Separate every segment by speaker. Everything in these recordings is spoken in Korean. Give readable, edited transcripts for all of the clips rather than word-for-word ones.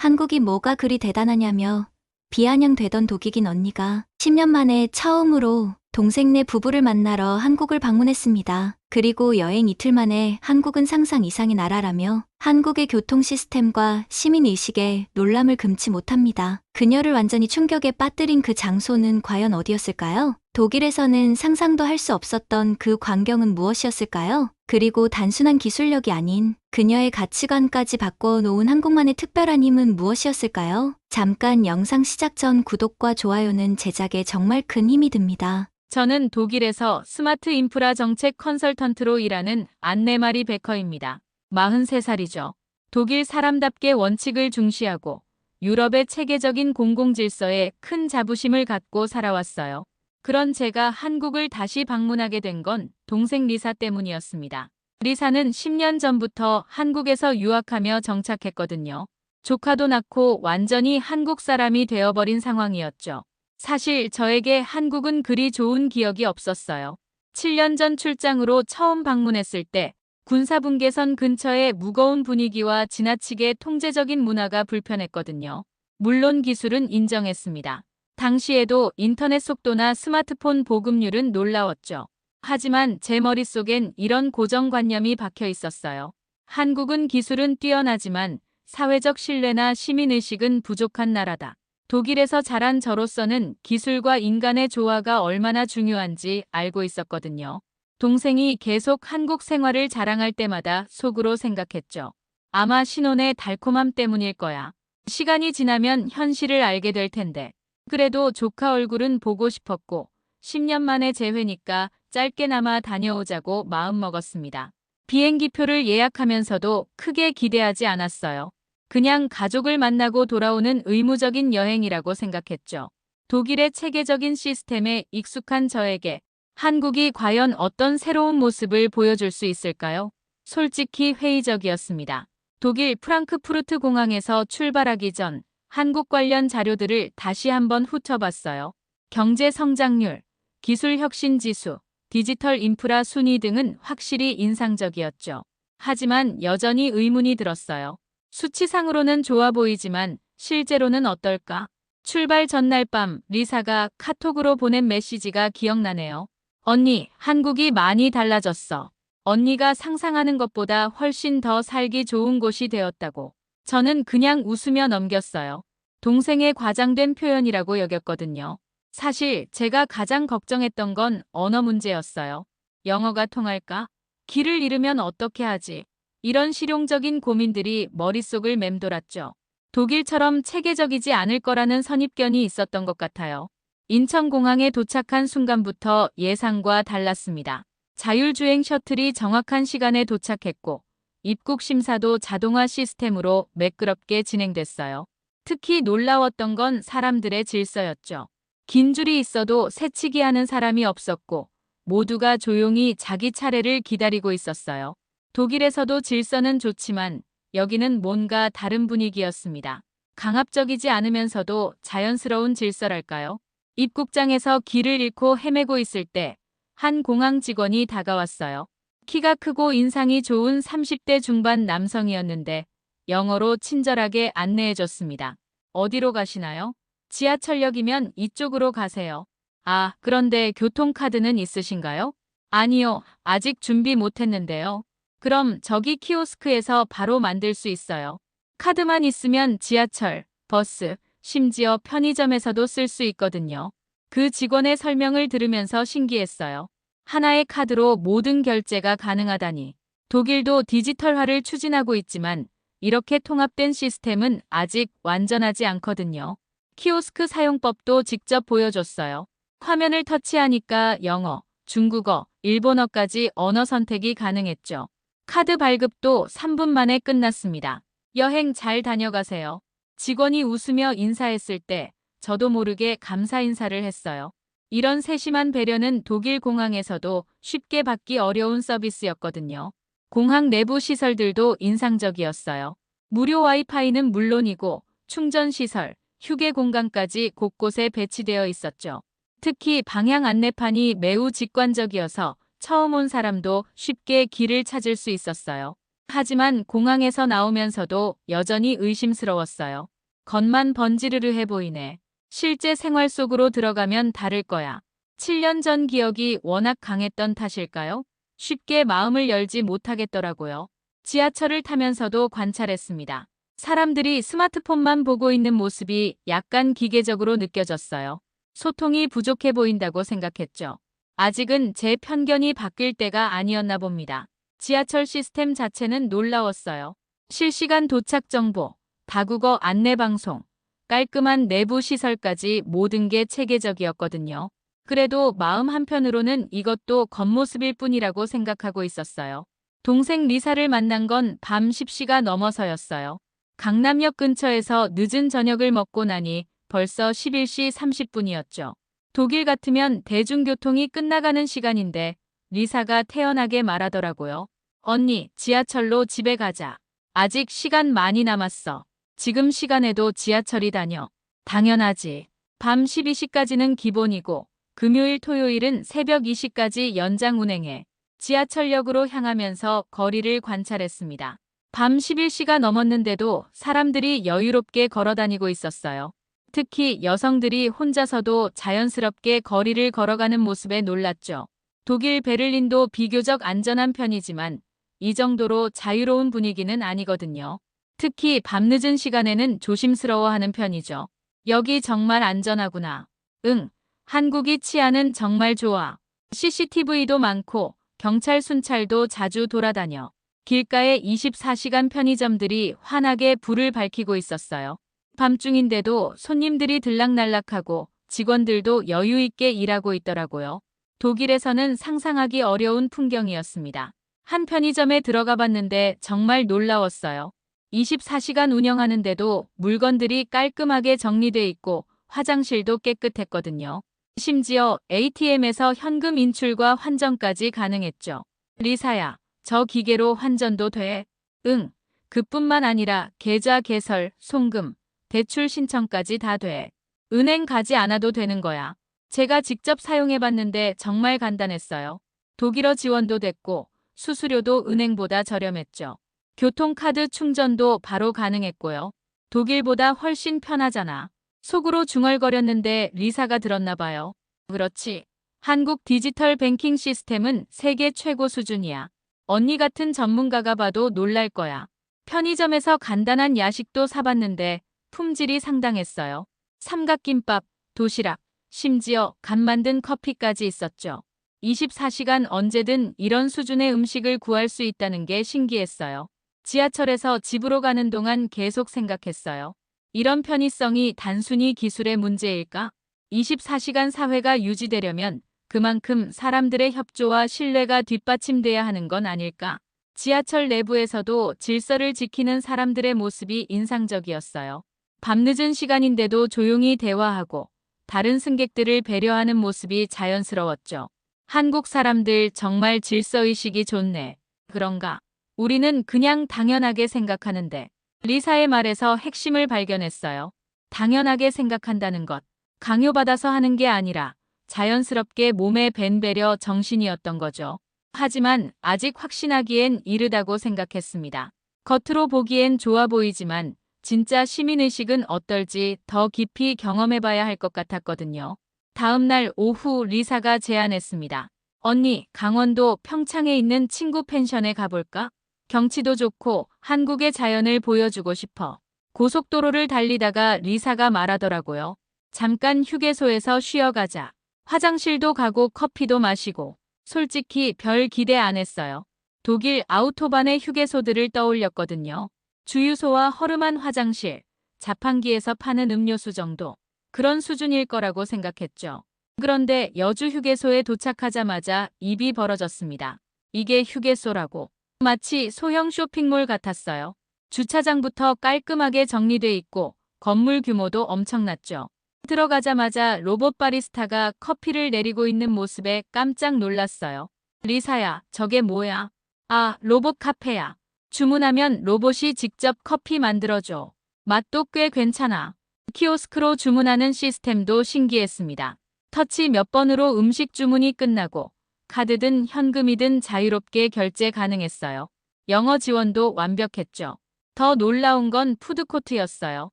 Speaker 1: 한국이 뭐가 그리 대단하냐며 비아냥되던 독익인 언니가 10년 만에 처음으로 동생네 부부를 만나러 한국을 방문했습니다. 그리고 여행 이틀 만에 한국은 상상 이상의 나라라며 한국의 교통 시스템과 시민의식에 놀람을 금치 못합니다. 그녀를 완전히 충격에 빠뜨린 그 장소는 과연 어디였을까요? 독일에서는 상상도 할 수 없었던 그 광경은 무엇이었을까요? 그리고 단순한 기술력이 아닌 그녀의 가치관까지 바꿔놓은 한국만의 특별한 힘은 무엇이었을까요? 잠깐 영상 시작 전 구독과 좋아요는 제작에 정말 큰 힘이 듭니다.
Speaker 2: 저는 독일에서 스마트 인프라 정책 컨설턴트로 일하는 안네마리 베커입니다. 43살이죠. 독일 사람답게 원칙을 중시하고 유럽의 체계적인 공공질서에 큰 자부심을 갖고 살아왔어요. 그런 제가 한국을 다시 방문하게 된 건 동생 리사 때문이었습니다. 리사는 10년 전부터 한국에서 유학하며 정착했거든요. 조카도 낳고 완전히 한국 사람이 되어버린 상황이었죠. 사실 저에게 한국은 그리 좋은 기억이 없었어요. 7년 전 출장으로 처음 방문했을 때 군사분계선 근처의 무거운 분위기와 지나치게 통제적인 문화가 불편했거든요. 물론 기술은 인정했습니다. 당시에도 인터넷 속도나 스마트폰 보급률은 놀라웠죠. 하지만 제 머릿속엔 이런 고정관념이 박혀 있었어요. 한국은 기술은 뛰어나지만 사회적 신뢰나 시민의식은 부족한 나라다. 독일에서 자란 저로서는 기술과 인간의 조화가 얼마나 중요한지 알고 있었거든요. 동생이 계속 한국 생활을 자랑할 때마다 속으로 생각했죠. 아마 신혼의 달콤함 때문일 거야. 시간이 지나면 현실을 알게 될 텐데. 그래도 조카 얼굴은 보고 싶었고 10년 만에 재회니까 짧게나마 다녀오자고 마음먹었습니다. 비행기표를 예약하면서도 크게 기대하지 않았어요. 그냥 가족을 만나고 돌아오는 의무적인 여행이라고 생각했죠. 독일의 체계적인 시스템에 익숙한 저에게 한국이 과연 어떤 새로운 모습을 보여줄 수 있을까요? 솔직히 회의적이었습니다. 독일 프랑크푸르트 공항에서 출발하기 전 한국 관련 자료들을 다시 한번 훑어봤어요. 경제 성장률, 기술 혁신 지수, 디지털 인프라 순위 등은 확실히 인상적이었죠. 하지만 여전히 의문이 들었어요. 수치상으로는 좋아 보이지만 실제로는 어떨까? 출발 전날 밤 리사가 카톡으로 보낸 메시지가 기억나네요. 언니, 한국이 많이 달라졌어. 언니가 상상하는 것보다 훨씬 더 살기 좋은 곳이 되었다고. 저는 그냥 웃으며 넘겼어요. 동생의 과장된 표현이라고 여겼거든요. 사실 제가 가장 걱정했던 건 언어 문제였어요. 영어가 통할까? 길을 잃으면 어떻게 하지? 이런 실용적인 고민들이 머릿속을 맴돌았죠. 독일처럼 체계적이지 않을 거라는 선입견이 있었던 것 같아요. 인천공항에 도착한 순간부터 예상과 달랐습니다. 자율주행 셔틀이 정확한 시간에 도착했고 입국 심사도 자동화 시스템으로 매끄럽게 진행됐어요. 특히 놀라웠던 건 사람들의 질서였죠. 긴 줄이 있어도 새치기 하는 사람이 없었고 모두가 조용히 자기 차례를 기다리고 있었어요. 독일에서도 질서는 좋지만 여기는 뭔가 다른 분위기였습니다. 강압적이지 않으면서도 자연스러운 질서랄까요? 입국장에서 길을 잃고 헤매고 있을 때 한 공항 직원이 다가왔어요. 키가 크고 인상이 좋은 30대 중반 남성이었는데 영어로 친절하게 안내해줬습니다. 어디로 가시나요? 지하철역이면 이쪽으로 가세요. 아, 그런데 교통카드는 있으신가요? 아니요, 아직 준비 못했는데요. 그럼 저기 키오스크에서 바로 만들 수 있어요. 카드만 있으면 지하철, 버스, 심지어 편의점에서도 쓸 수 있거든요. 그 직원의 설명을 들으면서 신기했어요. 하나의 카드로 모든 결제가 가능하다니. 독일도 디지털화를 추진하고 있지만 이렇게 통합된 시스템은 아직 완전하지 않거든요. 키오스크 사용법도 직접 보여줬어요. 화면을 터치하니까 영어, 중국어, 일본어까지 언어 선택이 가능했죠. 카드 발급도 3분 만에 끝났습니다. 여행 잘 다녀가세요. 직원이 웃으며 인사했을 때 저도 모르게 감사 인사를 했어요. 이런 세심한 배려는 독일 공항에서도 쉽게 받기 어려운 서비스였거든요. 공항 내부 시설들도 인상적이었어요. 무료 와이파이는 물론이고 충전시설, 휴게 공간까지 곳곳에 배치되어 있었죠. 특히 방향 안내판이 매우 직관적이어서 처음 온 사람도 쉽게 길을 찾을 수 있었어요. 하지만 공항에서 나오면서도 여전히 의심스러웠어요. 겉만 번지르르해 보이네. 실제 생활 속으로 들어가면 다를 거야. 7년 전 기억이 워낙 강했던 탓일까요? 쉽게 마음을 열지 못하겠더라고요. 지하철을 타면서도 관찰했습니다. 사람들이 스마트폰만 보고 있는 모습이 약간 기계적으로 느껴졌어요. 소통이 부족해 보인다고 생각했죠. 아직은 제 편견이 바뀔 때가 아니었나 봅니다. 지하철 시스템 자체는 놀라웠어요. 실시간 도착 정보, 다국어 안내 방송, 깔끔한 내부 시설까지 모든 게 체계적이었거든요. 그래도 마음 한편으로는 이것도 겉모습일 뿐이라고 생각하고 있었어요. 동생 리사를 만난 건 밤 10시가 넘어서였어요. 강남역 근처에서 늦은 저녁을 먹고 나니 벌써 11시 30분이었죠. 독일 같으면 대중교통이 끝나가는 시간인데 리사가 태연하게 말하더라고요. 언니, 지하철로 집에 가자. 아직 시간 많이 남았어. 지금 시간에도 지하철이 다녀. 당연하지. 밤 12시까지는 기본이고 금요일 토요일은 새벽 2시까지 연장 운행해. 지하철역으로 향하면서 거리를 관찰했습니다. 밤 11시가 넘었는데도 사람들이 여유롭게 걸어다니고 있었어요. 특히 여성들이 혼자서도 자연스럽게 거리를 걸어가는 모습에 놀랐죠. 독일 베를린도 비교적 안전한 편이지만 이 정도로 자유로운 분위기는 아니거든요. 특히 밤늦은 시간에는 조심스러워하는 편이죠. 여기 정말 안전하구나. 응, 한국이 치안은 정말 좋아. CCTV도 많고 경찰 순찰도 자주 돌아다녀. 길가에 24시간 편의점들이 환하게 불을 밝히고 있었어요. 밤중인데도 손님들이 들락날락하고 직원들도 여유 있게 일하고 있더라고요. 독일에서는 상상하기 어려운 풍경이었습니다. 한 편의점에 들어가 봤는데 정말 놀라웠어요. 24시간 운영하는데도 물건들이 깔끔하게 정리돼 있고 화장실도 깨끗했거든요. 심지어 ATM에서 현금 인출과 환전까지 가능했죠. 리사야, 저 기계로 환전도 돼? 응. 그뿐만 아니라 계좌 개설, 송금, 대출 신청까지 다 돼. 은행 가지 않아도 되는 거야. 제가 직접 사용해봤는데 정말 간단했어요. 독일어 지원도 됐고 수수료도 은행보다 저렴했죠. 교통카드 충전도 바로 가능했고요. 독일보다 훨씬 편하잖아. 속으로 중얼거렸는데 리사가 들었나 봐요. 그렇지. 한국 디지털 뱅킹 시스템은 세계 최고 수준이야. 언니 같은 전문가가 봐도 놀랄 거야. 편의점에서 간단한 야식도 사봤는데 품질이 상당했어요. 삼각김밥, 도시락, 심지어 간 만든 커피까지 있었죠. 24시간 언제든 이런 수준의 음식을 구할 수 있다는 게 신기했어요. 지하철에서 집으로 가는 동안 계속 생각했어요. 이런 편의성이 단순히 기술의 문제일까? 24시간 사회가 유지되려면 그만큼 사람들의 협조와 신뢰가 뒷받침돼야 하는 건 아닐까? 지하철 내부에서도 질서를 지키는 사람들의 모습이 인상적이었어요. 밤늦은 시간인데도 조용히 대화하고 다른 승객들을 배려하는 모습이 자연스러웠죠. 한국 사람들 정말 질서의식이 좋네. 그런가? 우리는 그냥 당연하게 생각하는데. 리사의 말에서 핵심을 발견했어요. 당연하게 생각한다는 것. 강요받아서 하는 게 아니라 자연스럽게 몸에 밴 배려 정신이었던 거죠. 하지만 아직 확신하기엔 이르다고 생각했습니다. 겉으로 보기엔 좋아 보이지만 진짜 시민의식은 어떨지 더 깊이 경험해봐야 할 것 같았거든요. 다음 날 오후 리사가 제안했습니다. 언니, 강원도 평창에 있는 친구 펜션에 가볼까? 경치도 좋고 한국의 자연을 보여주고 싶어. 고속도로를 달리다가 리사가 말하더라고요. 잠깐 휴게소에서 쉬어가자. 화장실도 가고 커피도 마시고. 솔직히 별 기대 안 했어요. 독일 아우토반의 휴게소들을 떠올렸거든요. 주유소와 허름한 화장실, 자판기에서 파는 음료수 정도. 그런 수준일 거라고 생각했죠. 그런데 여주 휴게소에 도착하자마자 입이 벌어졌습니다. 이게 휴게소라고. 마치 소형 쇼핑몰 같았어요. 주차장부터 깔끔하게 정리돼 있고 건물 규모도 엄청났죠. 들어가자마자 로봇 바리스타가 커피를 내리고 있는 모습에 깜짝 놀랐어요. 리사야, 저게 뭐야? 아, 로봇 카페야. 주문하면 로봇이 직접 커피 만들어줘. 맛도 꽤 괜찮아. 키오스크로 주문하는 시스템도 신기했습니다. 터치 몇 번으로 음식 주문이 끝나고 카드든 현금이든 자유롭게 결제 가능했어요. 영어 지원도 완벽했죠. 더 놀라운 건 푸드코트였어요.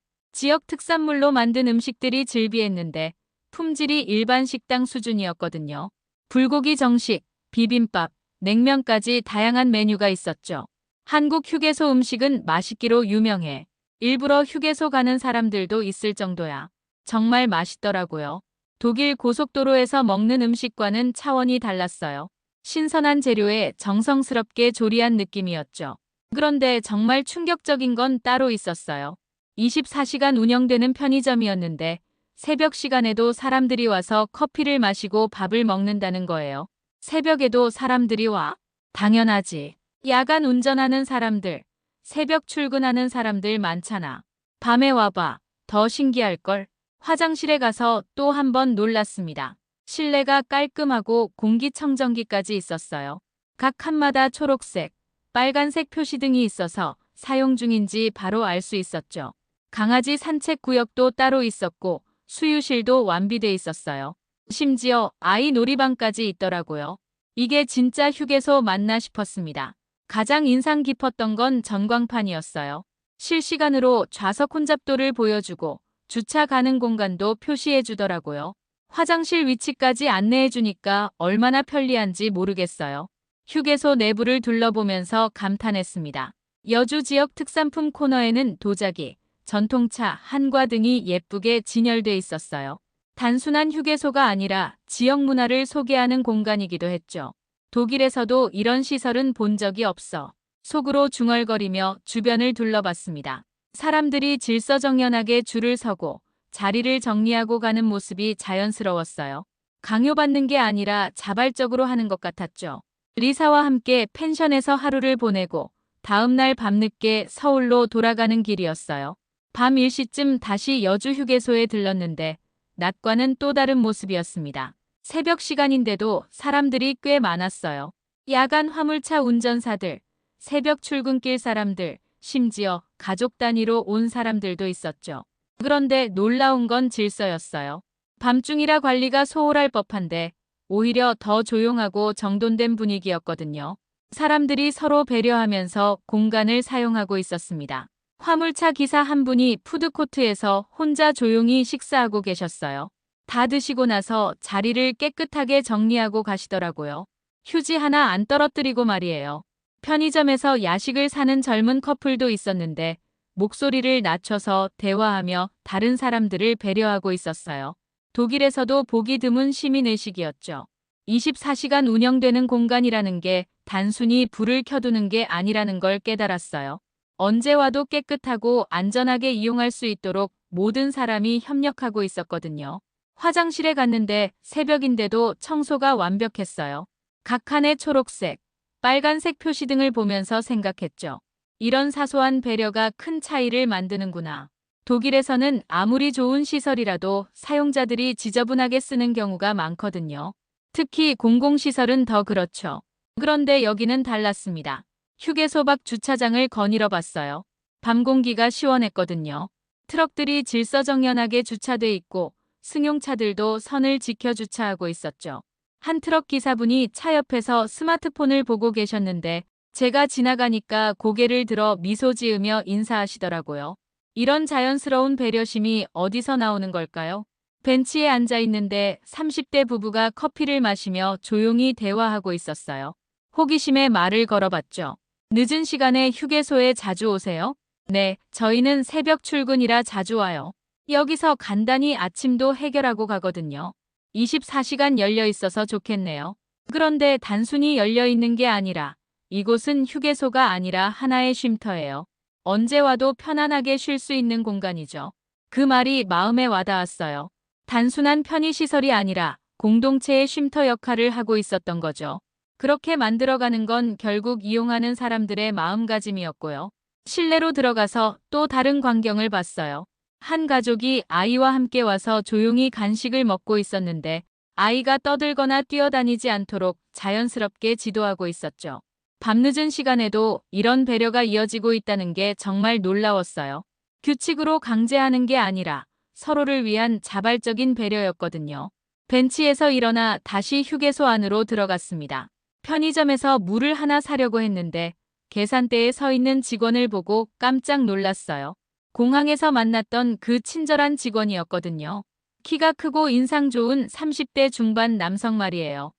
Speaker 2: 지역 특산물로 만든 음식들이 즐비했는데 품질이 일반 식당 수준이었거든요. 불고기 정식, 비빔밥, 냉면까지 다양한 메뉴가 있었죠. 한국 휴게소 음식은 맛있기로 유명해. 일부러 휴게소 가는 사람들도 있을 정도야. 정말 맛있더라고요. 독일 고속도로에서 먹는 음식과는 차원이 달랐어요. 신선한 재료에 정성스럽게 조리한 느낌이었죠. 그런데 정말 충격적인 건 따로 있었어요. 24시간 운영되는 편의점이었는데 새벽 시간에도 사람들이 와서 커피를 마시고 밥을 먹는다는 거예요. 새벽에도 사람들이 와? 당연하지. 야간 운전하는 사람들, 새벽 출근하는 사람들 많잖아. 밤에 와봐. 더 신기할걸? 화장실에 가서 또 한 번 놀랐습니다. 실내가 깔끔하고 공기청정기까지 있었어요. 각 칸마다 초록색, 빨간색 표시등이 있어서 사용 중인지 바로 알 수 있었죠. 강아지 산책 구역도 따로 있었고 수유실도 완비돼 있었어요. 심지어 아이 놀이방까지 있더라고요. 이게 진짜 휴게소 맞나 싶었습니다. 가장 인상 깊었던 건 전광판이었어요. 실시간으로 좌석 혼잡도를 보여주고 주차 가능 공간도 표시해 주더라고요. 화장실 위치까지 안내해 주니까 얼마나 편리한지 모르겠어요. 휴게소 내부를 둘러보면서 감탄했습니다. 여주 지역 특산품 코너에는 도자기, 전통차, 한과 등이 예쁘게 진열돼 있었어요. 단순한 휴게소가 아니라 지역 문화를 소개하는 공간이기도 했죠. 독일에서도 이런 시설은 본 적이 없어. 속으로 중얼거리며 주변을 둘러봤습니다. 사람들이 질서정연하게 줄을 서고 자리를 정리하고 가는 모습이 자연스러웠어요. 강요받는 게 아니라 자발적으로 하는 것 같았죠. 리사와 함께 펜션에서 하루를 보내고 다음 날 밤늦게 서울로 돌아가는 길이었어요. 밤 1시쯤 다시 여주 휴게소에 들렀는데 낮과는 또 다른 모습이었습니다. 새벽 시간인데도 사람들이 꽤 많았어요. 야간 화물차 운전사들, 새벽 출근길 사람들, 심지어 가족 단위로 온 사람들도 있었죠. 그런데 놀라운 건 질서였어요. 밤중이라 관리가 소홀할 법한데 오히려 더 조용하고 정돈된 분위기였거든요. 사람들이 서로 배려하면서 공간을 사용하고 있었습니다. 화물차 기사 한 분이 푸드코트에서 혼자 조용히 식사하고 계셨어요. 다 드시고 나서 자리를 깨끗하게 정리하고 가시더라고요. 휴지 하나 안 떨어뜨리고 말이에요. 편의점에서 야식을 사는 젊은 커플도 있었는데 목소리를 낮춰서 대화하며 다른 사람들을 배려하고 있었어요. 독일에서도 보기 드문 시민의식이었죠. 24시간 운영되는 공간이라는 게 단순히 불을 켜두는 게 아니라는 걸 깨달았어요. 언제 와도 깨끗하고 안전하게 이용할 수 있도록 모든 사람이 협력하고 있었거든요. 화장실에 갔는데 새벽인데도 청소가 완벽했어요. 각 칸에 초록색, 빨간색 표시등을 보면서 생각했죠. 이런 사소한 배려가 큰 차이를 만드는구나. 독일에서는 아무리 좋은 시설이라도 사용자들이 지저분하게 쓰는 경우가 많거든요. 특히 공공시설은 더 그렇죠. 그런데 여기는 달랐습니다. 휴게소 밖 주차장을 거닐어 봤어요. 밤 공기가 시원했거든요. 트럭들이 질서정연하게 주차돼 있고 승용차들도 선을 지켜 주차하고 있었죠. 한 트럭 기사분이 차 옆에서 스마트폰을 보고 계셨는데 제가 지나가니까 고개를 들어 미소 지으며 인사하시더라고요. 이런 자연스러운 배려심이 어디서 나오는 걸까요? 벤치에 앉아 있는데 30대 부부가 커피를 마시며 조용히 대화하고 있었어요. 호기심에 말을 걸어봤죠. 늦은 시간에 휴게소에 자주 오세요? 네, 저희는 새벽 출근이라 자주 와요. 여기서 간단히 아침도 해결하고 가거든요. 24시간 열려 있어서 좋겠네요. 그런데 단순히 열려 있는 게 아니라 이곳은 휴게소가 아니라 하나의 쉼터예요. 언제 와도 편안하게 쉴 수 있는 공간이죠. 그 말이 마음에 와닿았어요. 단순한 편의시설이 아니라 공동체의 쉼터 역할을 하고 있었던 거죠. 그렇게 만들어가는 건 결국 이용하는 사람들의 마음가짐이었고요. 실내로 들어가서 또 다른 광경을 봤어요. 한 가족이 아이와 함께 와서 조용히 간식을 먹고 있었는데 아이가 떠들거나 뛰어다니지 않도록 자연스럽게 지도하고 있었죠. 밤늦은 시간에도 이런 배려가 이어지고 있다는 게 정말 놀라웠어요. 규칙으로 강제하는 게 아니라 서로를 위한 자발적인 배려였거든요. 벤치에서 일어나 다시 휴게소 안으로 들어갔습니다. 편의점에서 물을 하나 사려고 했는데 계산대에 서 있는 직원을 보고 깜짝 놀랐어요. 공항에서 만났던 그 친절한 직원이었거든요. 키가 크고 인상 좋은 30대 중반 남성 말이에요.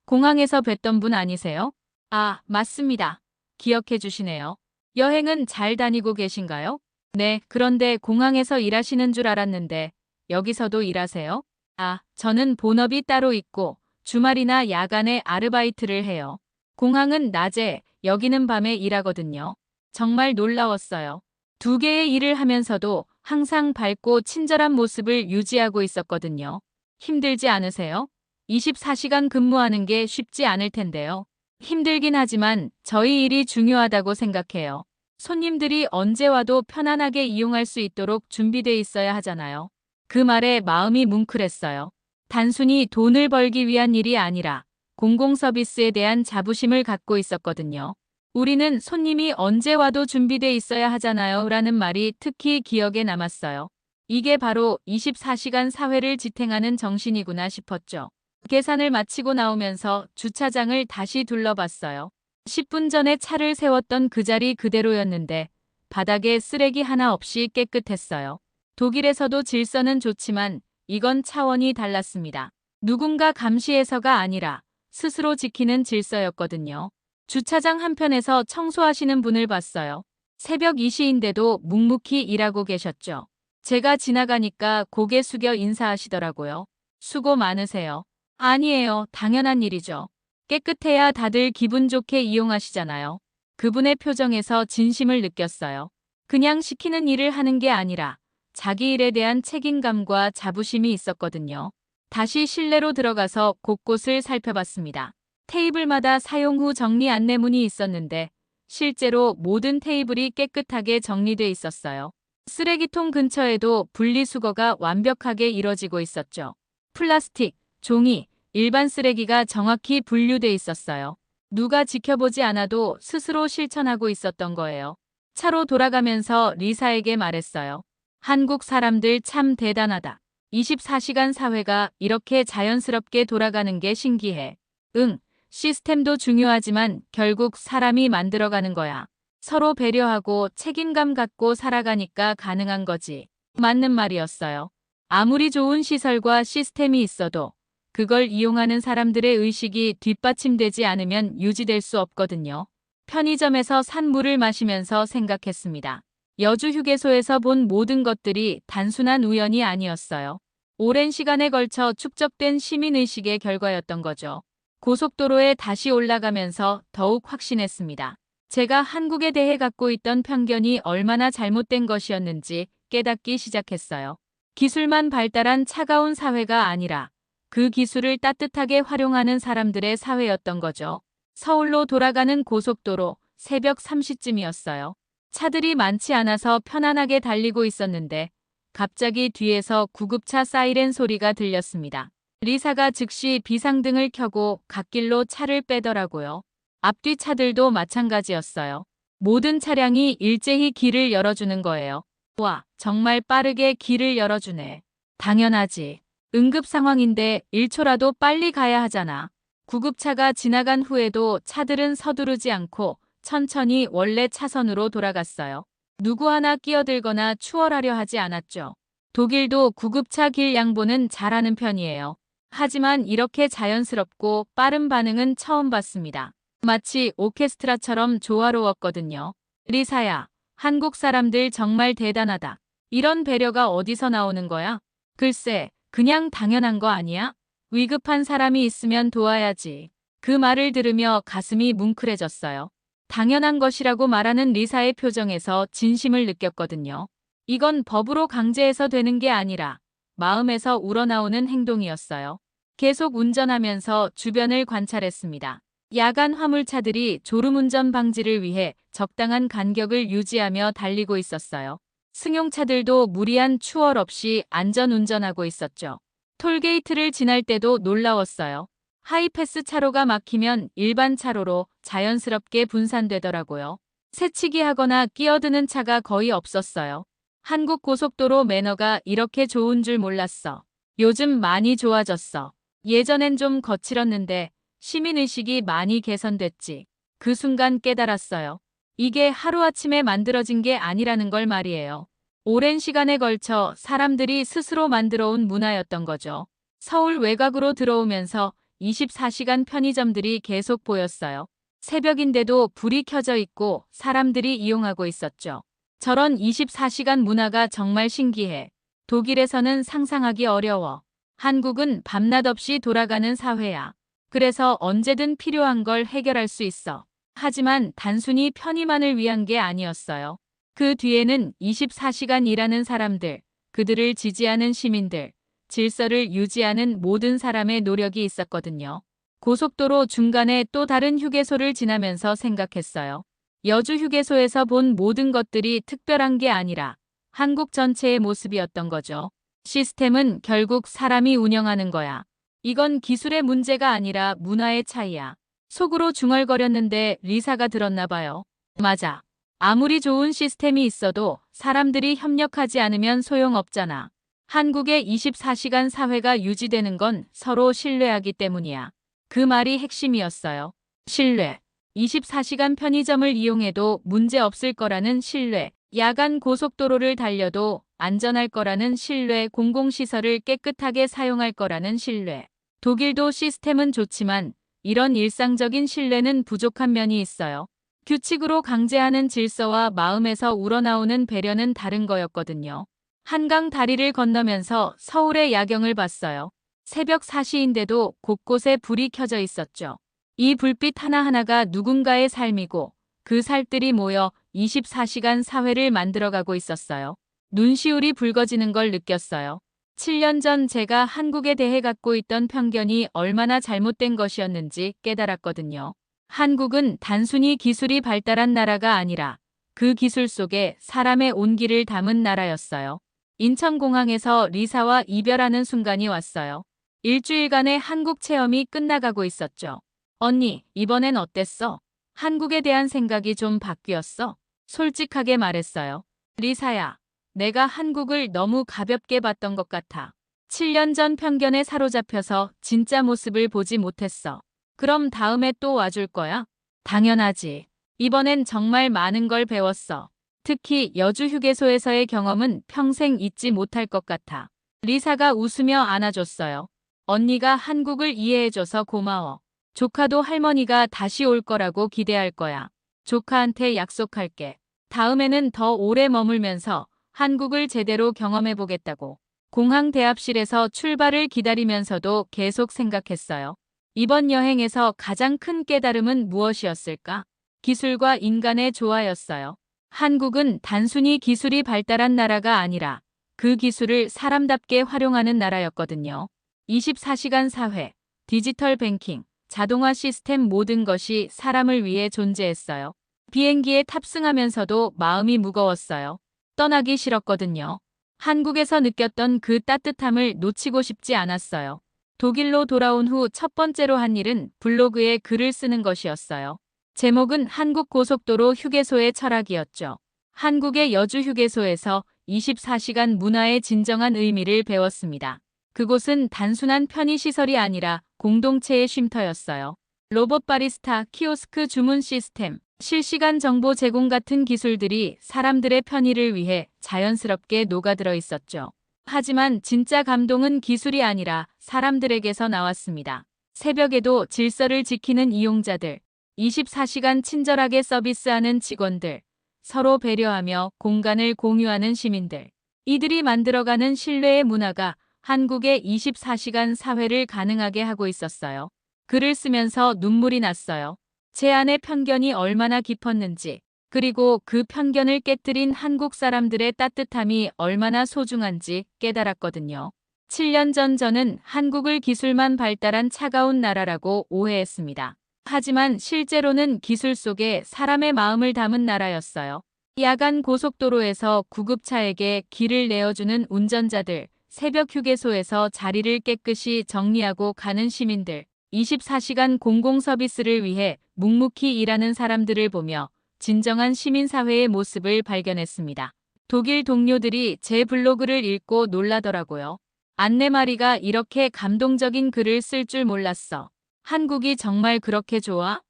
Speaker 2: 공항에서 뵀던 분 아니세요? 아, 맞습니다. 기억해 주시네요. 여행은 잘 다니고 계신가요? 네, 그런데 공항에서 일하시는 줄 알았는데 여기서도 일하세요? 아, 저는 본업이 따로 있고 주말이나 야간에 아르바이트를 해요. 공항은 낮에, 여기는 밤에 일하거든요. 정말 놀라웠어요. 두 개의 일을 하면서도 항상 밝고 친절한 모습을 유지하고 있었거든요. 힘들지 않으세요? 24시간 근무하는 게 쉽지 않을 텐데요. 힘들긴 하지만 저희 일이 중요하다고 생각해요. 손님들이 언제 와도 편안하게 이용할 수 있도록 준비돼 있어야 하잖아요. 그 말에 마음이 뭉클했어요. 단순히 돈을 벌기 위한 일이 아니라 공공 서비스에 대한 자부심을 갖고 있었거든요. 우리는 손님이 언제 와도 준비돼 있어야 하잖아요. 라는 말이 특히 기억에 남았어요. 이게 바로 24시간 사회를 지탱하는 정신이구나 싶었죠. 계산을 마치고 나오면서 주차장을 다시 둘러봤어요. 10분 전에 차를 세웠던 그 자리 그대로였는데 바닥에 쓰레기 하나 없이 깨끗했어요. 독일에서도 질서는 좋지만 이건 차원이 달랐습니다. 누군가 감시해서가 아니라 스스로 지키는 질서였거든요. 주차장 한편에서 청소하시는 분을 봤어요. 새벽 2시인데도 묵묵히 일하고 계셨죠. 제가 지나가니까 고개 숙여 인사하시더라고요. 수고 많으세요. 아니에요. 당연한 일이죠. 깨끗해야 다들 기분 좋게 이용하시잖아요. 그분의 표정에서 진심을 느꼈어요. 그냥 시키는 일을 하는 게 아니라 자기 일에 대한 책임감과 자부심이 있었거든요. 다시 실내로 들어가서 곳곳을 살펴봤습니다. 테이블마다 사용 후 정리 안내문이 있었는데 실제로 모든 테이블이 깨끗하게 정리돼 있었어요. 쓰레기통 근처에도 분리수거가 완벽하게 이뤄지고 있었죠. 플라스틱, 종이, 일반 쓰레기가 정확히 분류돼 있었어요. 누가 지켜보지 않아도 스스로 실천하고 있었던 거예요. 차로 돌아가면서 리사에게 말했어요. 한국 사람들 참 대단하다. 24시간 사회가 이렇게 자연스럽게 돌아가는 게 신기해. 응, 시스템도 중요하지만 결국 사람이 만들어가는 거야. 서로 배려하고 책임감 갖고 살아가니까 가능한 거지. 맞는 말이었어요. 아무리 좋은 시설과 시스템이 있어도 그걸 이용하는 사람들의 의식이 뒷받침되지 않으면 유지될 수 없거든요. 편의점에서 산 물을 마시면서 생각했습니다. 여주 휴게소에서 본 모든 것들이 단순한 우연이 아니었어요. 오랜 시간에 걸쳐 축적된 시민의식의 결과였던 거죠. 고속도로에 다시 올라가면서 더욱 확신했습니다. 제가 한국에 대해 갖고 있던 편견이 얼마나 잘못된 것이었는지 깨닫기 시작했어요. 기술만 발달한 차가운 사회가 아니라 그 기술을 따뜻하게 활용하는 사람들의 사회였던 거죠. 서울로 돌아가는 고속도로 새벽 3시쯤이었어요. 차들이 많지 않아서 편안하게 달리고 있었는데 갑자기 뒤에서 구급차 사이렌 소리가 들렸습니다. 리사가 즉시 비상등을 켜고 갓길로 차를 빼더라고요. 앞뒤 차들도 마찬가지였어요. 모든 차량이 일제히 길을 열어주는 거예요. 와, 정말 빠르게 길을 열어주네. 당연하지. 응급 상황인데 1초라도 빨리 가야 하잖아. 구급차가 지나간 후에도 차들은 서두르지 않고 천천히 원래 차선으로 돌아갔어요. 누구 하나 끼어들거나 추월하려 하지 않았죠. 독일도 구급차 길 양보는 잘하는 편이에요. 하지만 이렇게 자연스럽고 빠른 반응은 처음 봤습니다. 마치 오케스트라처럼 조화로웠거든요. 리사야, 한국 사람들 정말 대단하다. 이런 배려가 어디서 나오는 거야? 글쎄, 그냥 당연한 거 아니야? 위급한 사람이 있으면 도와야지. 그 말을 들으며 가슴이 뭉클해졌어요. 당연한 것이라고 말하는 리사의 표정에서 진심을 느꼈거든요. 이건 법으로 강제해서 되는 게 아니라 마음에서 우러나오는 행동이었어요. 계속 운전하면서 주변을 관찰했습니다. 야간 화물차들이 졸음운전 방지를 위해 적당한 간격을 유지하며 달리고 있었어요. 승용차들도 무리한 추월 없이 안전 운전하고 있었죠. 톨게이트를 지날 때도 놀라웠어요. 하이패스 차로가 막히면 일반 차로로 자연스럽게 분산되더라고요. 새치기 하거나 끼어드는 차가 거의 없었어요. 한국 고속도로 매너가 이렇게 좋은 줄 몰랐어. 요즘 많이 좋아졌어. 예전엔 좀 거칠었는데 시민의식이 많이 개선됐지. 그 순간 깨달았어요. 이게 하루아침에 만들어진 게 아니라는 걸 말이에요. 오랜 시간에 걸쳐 사람들이 스스로 만들어온 문화였던 거죠. 서울 외곽으로 들어오면서 24시간 편의점들이 계속 보였어요. 새벽인데도 불이 켜져 있고 사람들이 이용하고 있었죠. 저런 24시간 문화가 정말 신기해. 독일에서는 상상하기 어려워. 한국은 밤낮 없이 돌아가는 사회야. 그래서 언제든 필요한 걸 해결할 수 있어. 하지만 단순히 편의만을 위한 게 아니었어요. 그 뒤에는 24시간 일하는 사람들, 그들을 지지하는 시민들, 질서를 유지하는 모든 사람의 노력이 있었거든요. 고속도로 중간에 또 다른 휴게소를 지나면서 생각했어요. 여주 휴게소에서 본 모든 것들이 특별한 게 아니라 한국 전체의 모습이었던 거죠. 시스템은 결국 사람이 운영하는 거야. 이건 기술의 문제가 아니라 문화의 차이야. 속으로 중얼거렸는데 리사가 들었나 봐요. 맞아. 아무리 좋은 시스템이 있어도 사람들이 협력하지 않으면 소용없잖아. 한국의 24시간 사회가 유지되는 건 서로 신뢰하기 때문이야. 그 말이 핵심이었어요. 신뢰. 24시간 편의점을 이용해도 문제 없을 거라는 신뢰. 야간 고속도로를 달려도 안전할 거라는 신뢰. 공공시설을 깨끗하게 사용할 거라는 신뢰. 독일도 시스템은 좋지만 이런 일상적인 신뢰는 부족한 면이 있어요. 규칙으로 강제하는 질서와 마음에서 우러나오는 배려는 다른 거였거든요. 한강 다리를 건너면서 서울의 야경을 봤어요. 새벽 4시인데도 곳곳에 불이 켜져 있었죠. 이 불빛 하나하나가 누군가의 삶이고 그 살들이 모여 24시간 사회를 만들어가고 있었어요. 눈시울이 붉어지는 걸 느꼈어요. 7년 전 제가 한국에 대해 갖고 있던 편견이 얼마나 잘못된 것이었는지 깨달았거든요. 한국은 단순히 기술이 발달한 나라가 아니라 그 기술 속에 사람의 온기를 담은 나라였어요. 인천공항에서 리사와 이별하는 순간이 왔어요. 일주일간의 한국 체험이 끝나가고 있었죠. 언니, 이번엔 어땠어? 한국에 대한 생각이 좀 바뀌었어? 솔직하게 말했어요. 리사야, 내가 한국을 너무 가볍게 봤던 것 같아. 7년 전 편견에 사로잡혀서 진짜 모습을 보지 못했어. 그럼 다음에 또 와줄 거야? 당연하지. 이번엔 정말 많은 걸 배웠어. 특히 여주 휴게소에서의 경험은 평생 잊지 못할 것 같아. 리사가 웃으며 안아줬어요. 언니가 한국을 이해해줘서 고마워. 조카도 할머니가 다시 올 거라고 기대할 거야. 조카한테 약속할게. 다음에는 더 오래 머물면서 한국을 제대로 경험해보겠다고. 공항 대합실에서 출발을 기다리면서도 계속 생각했어요. 이번 여행에서 가장 큰 깨달음은 무엇이었을까? 기술과 인간의 조화였어요. 한국은 단순히 기술이 발달한 나라가 아니라 그 기술을 사람답게 활용하는 나라였거든요. 24시간 사회, 디지털 뱅킹, 자동화 시스템 모든 것이 사람을 위해 존재했어요. 비행기에 탑승하면서도 마음이 무거웠어요. 떠나기 싫었거든요. 한국에서 느꼈던 그 따뜻함을 놓치고 싶지 않았어요. 독일로 돌아온 후 첫 번째로 한 일은 블로그에 글을 쓰는 것이었어요. 제목은 한국 고속도로 휴게소의 철학이었죠. 한국의 여주 휴게소에서 24시간 문화의 진정한 의미를 배웠습니다. 그곳은 단순한 편의시설이 아니라 공동체의 쉼터였어요. 로봇 바리스타, 키오스크 주문 시스템, 실시간 정보 제공 같은 기술들이 사람들의 편의를 위해 자연스럽게 녹아들어 있었죠. 하지만 진짜 감동은 기술이 아니라 사람들에게서 나왔습니다. 새벽에도 질서를 지키는 이용자들, 24시간 친절하게 서비스하는 직원들, 서로 배려하며 공간을 공유하는 시민들. 이들이 만들어가는 신뢰의 문화가 한국의 24시간 사회를 가능하게 하고 있었어요. 글을 쓰면서 눈물이 났어요. 제 안의 편견이 얼마나 깊었는지, 그리고 그 편견을 깨뜨린 한국 사람들의 따뜻함이 얼마나 소중한지 깨달았거든요. 7년 전 저는 한국을 기술만 발달한 차가운 나라라고 오해했습니다. 하지만 실제로는 기술 속에 사람의 마음을 담은 나라였어요. 야간 고속도로에서 구급차에게 길을 내어주는 운전자들, 새벽 휴게소에서 자리를 깨끗이 정리하고 가는 시민들, 24시간 공공서비스를 위해 묵묵히 일하는 사람들을 보며 진정한 시민사회의 모습을 발견했습니다. 독일 동료들이 제 블로그를 읽고 놀라더라고요. 안내마리가 이렇게 감동적인 글을 쓸 줄 몰랐어. 한국이 정말 그렇게 좋아?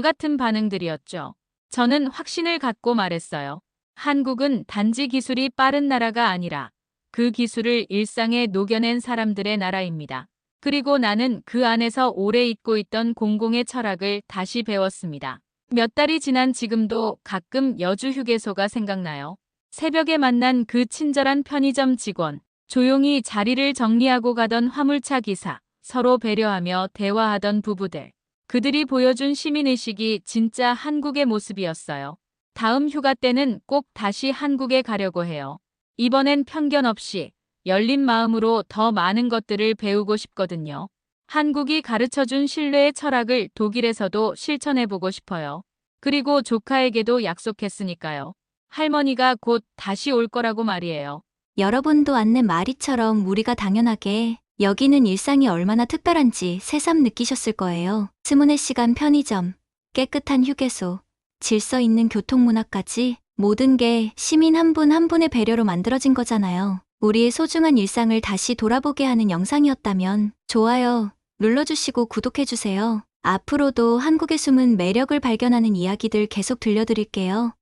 Speaker 2: 같은 반응들이었죠. 저는 확신을 갖고 말했어요. 한국은 단지 기술이 빠른 나라가 아니라 그 기술을 일상에 녹여낸 사람들의 나라입니다. 그리고 나는 그 안에서 오래 잊고 있던 공공의 철학을 다시 배웠습니다. 몇 달이 지난 지금도 가끔 여주 휴게소가 생각나요. 새벽에 만난 그 친절한 편의점 직원, 조용히 자리를 정리하고 가던 화물차 기사, 서로 배려하며 대화하던 부부들. 그들이 보여준 시민의식이 진짜 한국의 모습이었어요. 다음 휴가 때는 꼭 다시 한국에 가려고 해요. 이번엔 편견 없이 열린 마음으로 더 많은 것들을 배우고 싶거든요. 한국이 가르쳐준 신뢰의 철학을 독일에서도 실천해보고 싶어요. 그리고 조카에게도 약속했으니까요. 할머니가 곧 다시 올 거라고 말이에요.
Speaker 1: 여러분도 안내 마리처럼 우리가 당연하게 여기는 일상이 얼마나 특별한지 새삼 느끼셨을 거예요. 스문의 시간 편의점, 깨끗한 휴게소, 질서 있는 교통문화까지 모든 게 시민 한 분 한 분의 배려로 만들어진 거잖아요. 우리의 소중한 일상을 다시 돌아보게 하는 영상이었다면 좋아요 눌러주시고 구독해주세요. 앞으로도 한국의 숨은 매력을 발견하는 이야기들 계속 들려드릴게요.